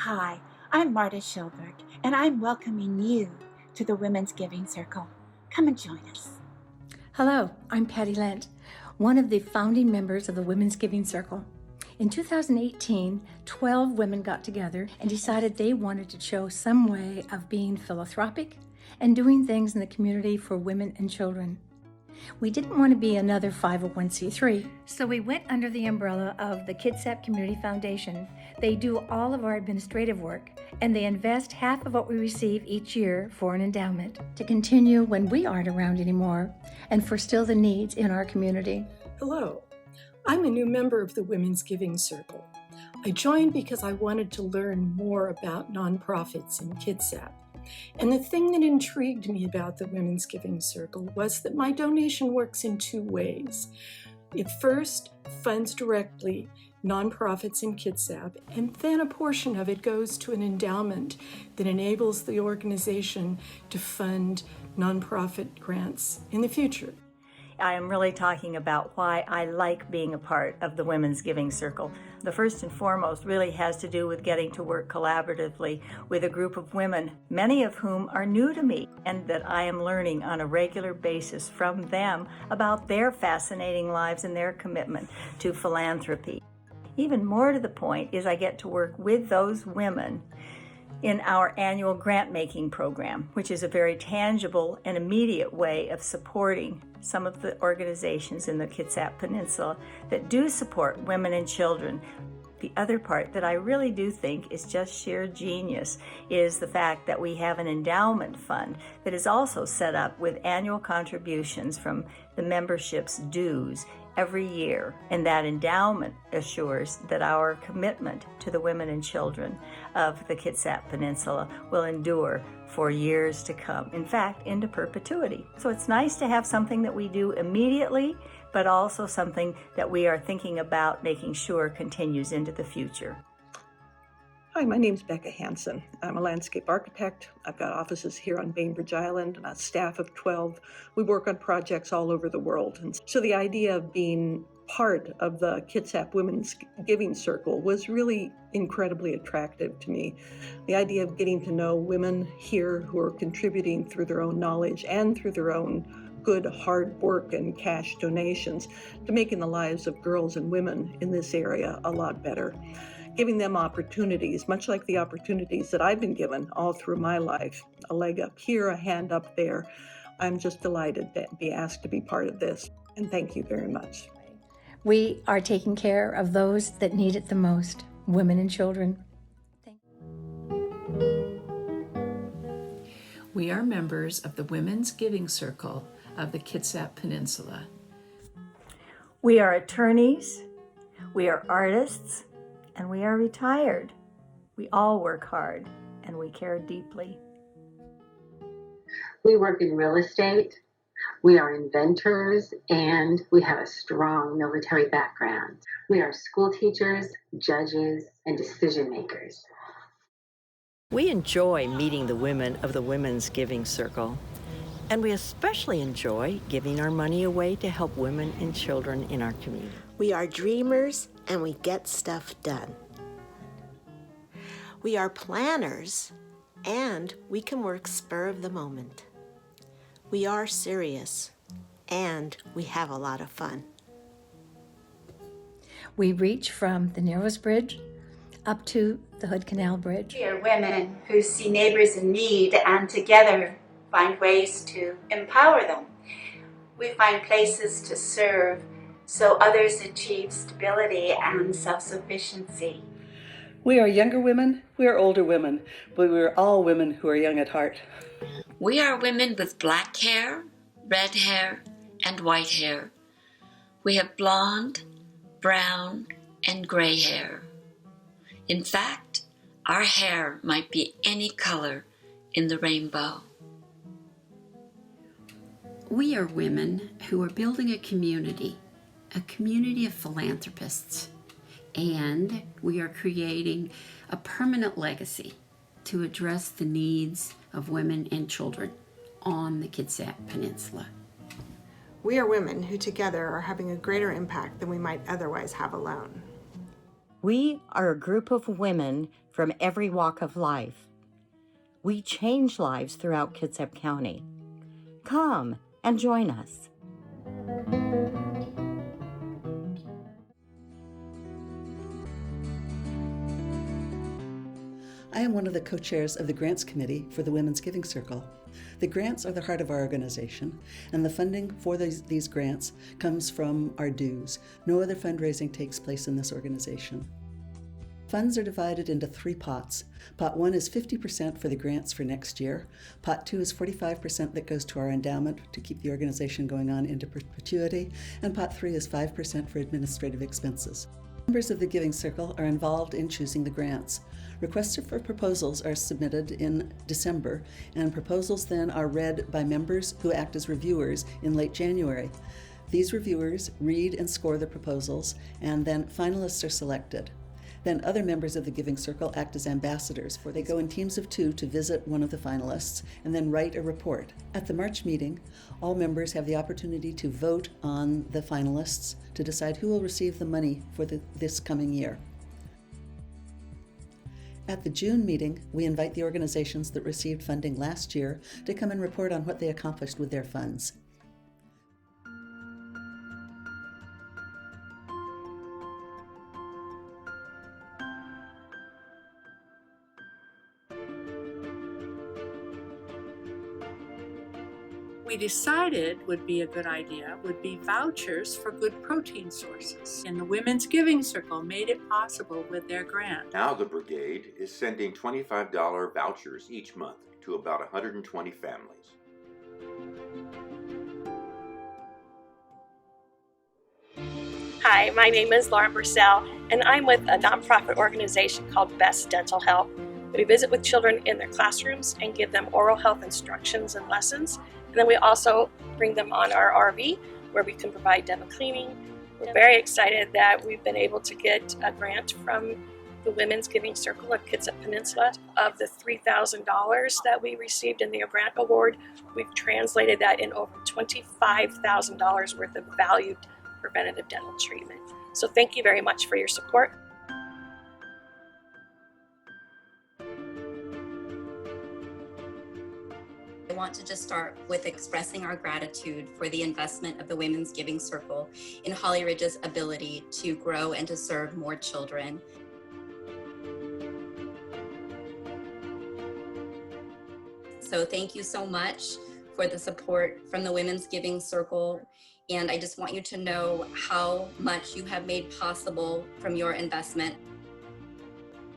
Hi, I'm Marta Schilberg, and I'm welcoming you to the Women's Giving Circle. Come and join us. Hello, I'm Patty Lent, one of the founding members of the Women's Giving Circle. In 2018, 12 women got together and decided they wanted to show some way of being philanthropic and doing things in the community for women and children. We didn't want to be another 501c3, so we went under the umbrella of the Kitsap Community Foundation. They do all of our administrative work, and they invest half of what we receive each year for an endowment to continue when we aren't around anymore and for still the needs in our community. Hello, I'm a new member of the Women's Giving Circle. I joined because I wanted to learn more about nonprofits in Kitsap. And the thing that intrigued me about the Women's Giving Circle was that my donation works in two ways. It first funds directly nonprofits in Kitsap, and then a portion of it goes to an endowment that enables the organization to fund nonprofit grants in the future. I am really talking about why I like being a part of the Women's Giving Circle. The first and foremost really has to do with getting to work collaboratively with a group of women, many of whom are new to me, and that I am learning on a regular basis from them about their fascinating lives and their commitment to philanthropy. Even more to the point is I get to work with those women in our annual grant-making program, which is a very tangible and immediate way of supporting some of the organizations in the Kitsap Peninsula that do support women and children. The other part that I really do think is just sheer genius is the fact that we have an endowment fund that is also set up with annual contributions from the membership's dues every year, and that endowment assures that our commitment to the women and children of the Kitsap Peninsula will endure for years to come, in fact, into perpetuity. So it's nice to have something that we do immediately, but also something that we are thinking about making sure continues into the future. Hi, my name's Becca Hansen. I'm a landscape architect. I've got offices here on Bainbridge Island and a staff of 12. We work on projects all over the world. And so the idea of being part of the Kitsap Women's Giving Circle was really incredibly attractive to me. The idea of getting to know women here who are contributing through their own knowledge and through their own good hard work and cash donations to making the lives of girls and women in this area a lot better. Giving them opportunities, much like the opportunities that I've been given all through my life. A leg up here, a hand up there. I'm just delighted to be asked to be part of this, and thank you very much. We are taking care of those that need it the most, women and children. We are members of the Women's Giving Circle of the Kitsap Peninsula. We are attorneys, we are artists, and we are retired. We all work hard, and we care deeply. We work in real estate, we are inventors, and we have a strong military background. We are school teachers, judges, and decision makers. We enjoy meeting the women of the Women's Giving Circle, and we especially enjoy giving our money away to help women and children in our community. We are dreamers, and we get stuff done. We are planners, and we can work spur of the moment. We are serious, and we have a lot of fun. We reach from the Narrows Bridge up to the Hood Canal Bridge. We are women who see neighbors in need and together find ways to empower them. We find places to serve so others achieve stability and self-sufficiency. We are younger women, we are older women, but we are all women who are young at heart. We are women with black hair, red hair, and white hair. We have blonde, brown, and gray hair. In fact, our hair might be any color in the rainbow. We are women who are building a community of philanthropists, and we are creating a permanent legacy to address the needs of women and children on the Kitsap Peninsula. We are women who together are having a greater impact than we might otherwise have alone. We are a group of women from every walk of life. We change lives throughout Kitsap County. Come and join us. I am one of the co-chairs of the Grants Committee for the Women's Giving Circle. The grants are the heart of our organization, and the funding for these grants comes from our dues. No other fundraising takes place in this organization. Funds are divided into 3 pots. Pot 1 is 50% for the grants for next year. Pot 2 is 45% that goes to our endowment to keep the organization going on into perpetuity. And Pot 3 is 5% for administrative expenses. Members of the Giving Circle are involved in choosing the grants. Requests for proposals are submitted in December, and proposals then are read by members who act as reviewers in late January. These reviewers read and score the proposals, and then finalists are selected. Then other members of the Giving Circle act as ambassadors, for they go in teams of 2 to visit one of the finalists and then write a report. At the March meeting, all members have the opportunity to vote on the finalists to decide who will receive the money for this coming year. At the June meeting, we invite the organizations that received funding last year to come and report on what they accomplished with their funds. We decided would be a good idea would be vouchers for good protein sources, and the Women's Giving Circle made it possible with their grant. Now the brigade is sending $25 vouchers each month to about 120 families. Hi, my name is Lauren Bursell, and I'm with a nonprofit organization called Best Dental Health. We visit with children in their classrooms and give them oral health instructions and lessons. And then we also bring them on our RV where we can provide dental cleaning. We're very excited that we've been able to get a grant from the Women's Giving Circle of Kitsap Peninsula. Of the $3,000 that we received in the grant award, we've translated that in over $25,000 worth of valued preventative dental treatment. So thank you very much for your support. I want to just start with expressing our gratitude for the investment of the Women's Giving Circle in Holly Ridge's ability to grow and to serve more children. So thank you so much for the support from the Women's Giving Circle. And I just want you to know how much you have made possible from your investment.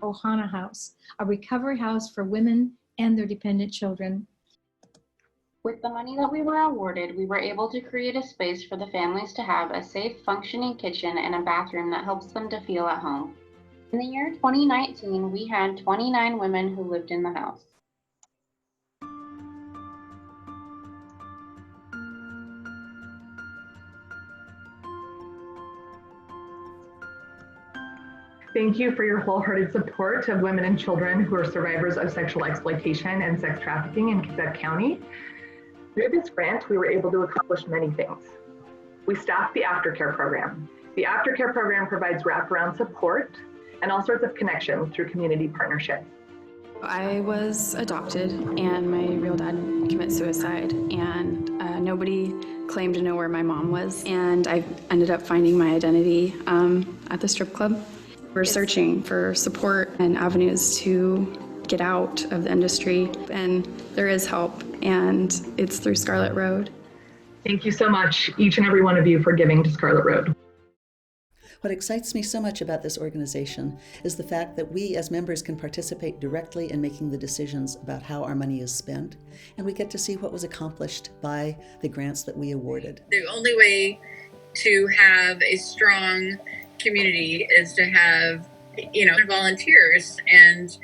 Ohana House, a recovery house for women and their dependent children. With the money that we were awarded, we were able to create a space for the families to have a safe, functioning kitchen and a bathroom that helps them to feel at home. In the year 2019, we had 29 women who lived in the house. Thank you for your wholehearted support of women and children who are survivors of sexual exploitation and sex trafficking in Kitsap County. Through this grant, we were able to accomplish many things. We staffed the aftercare program. The aftercare program provides wraparound support and all sorts of connections through community partnerships. I was adopted and my real dad committed suicide, and nobody claimed to know where my mom was, and I ended up finding my identity at the strip club. We're searching for support and avenues to get out of the industry, and there is help, and it's through Scarlet Road. Thank you so much, each and every one of you, for giving to Scarlet Road. What excites me so much about this organization is the fact that we as members can participate directly in making the decisions about how our money is spent, and we get to see what was accomplished by the grants that we awarded. The only way to have a strong community is to have, volunteers, and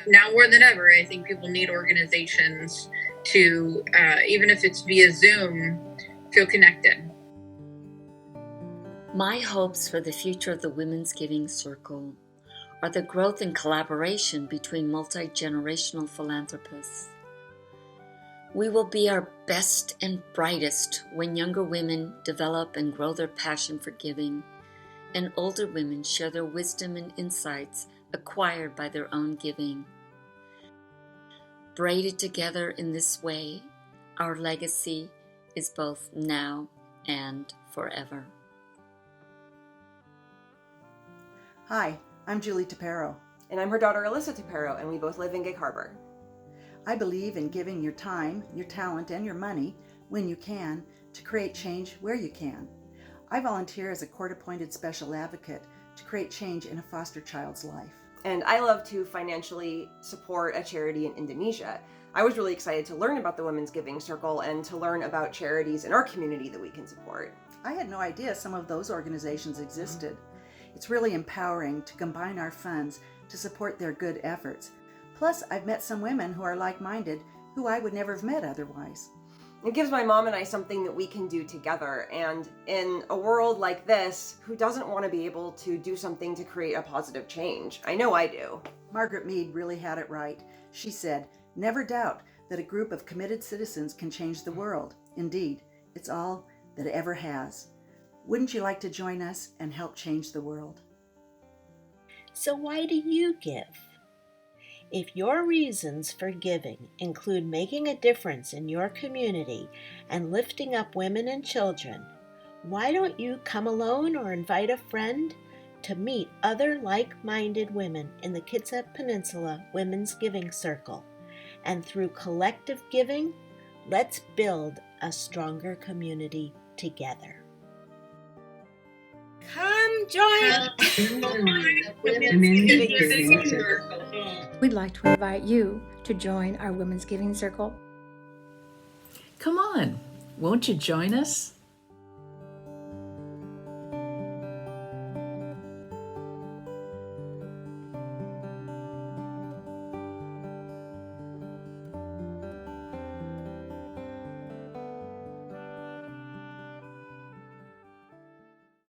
now more than ever, I think people need organizations to, even if it's via Zoom, feel connected. My hopes for the future of the Women's Giving Circle are the growth and collaboration between multi-generational philanthropists. We will be our best and brightest when younger women develop and grow their passion for giving and older women share their wisdom and insights acquired by their own giving. Braided together in this way, our legacy is both now and forever. Hi, I'm Julie Tapero. And I'm her daughter Alyssa Tapero, and we both live in Gig Harbor. I believe in giving your time, your talent, and your money, when you can, to create change where you can. I volunteer as a court-appointed special advocate to create change in a foster child's life. And I love to financially support a charity in Indonesia. I was really excited to learn about the Women's Giving Circle and to learn about charities in our community that we can support. I had no idea some of those organizations existed. It's really empowering to combine our funds to support their good efforts. Plus, I've met some women who are like-minded who I would never have met otherwise. It gives my mom and I something that we can do together. And in a world like this, who doesn't want to be able to do something to create a positive change? I know I do. Margaret Mead really had it right. She said, "Never doubt that a group of committed citizens can change the world. Indeed, it's all that it ever has." Wouldn't you like to join us and help change the world? So why do you give? If your reasons for giving include making a difference in your community and lifting up women and children, why don't you come alone or invite a friend to meet other like-minded women in the Kitsap Peninsula Women's Giving Circle? And through collective giving, let's build a stronger community together. Come join the Women's Giving Circle. We'd like to invite you to join our Women's Giving Circle. Come on, won't you join us?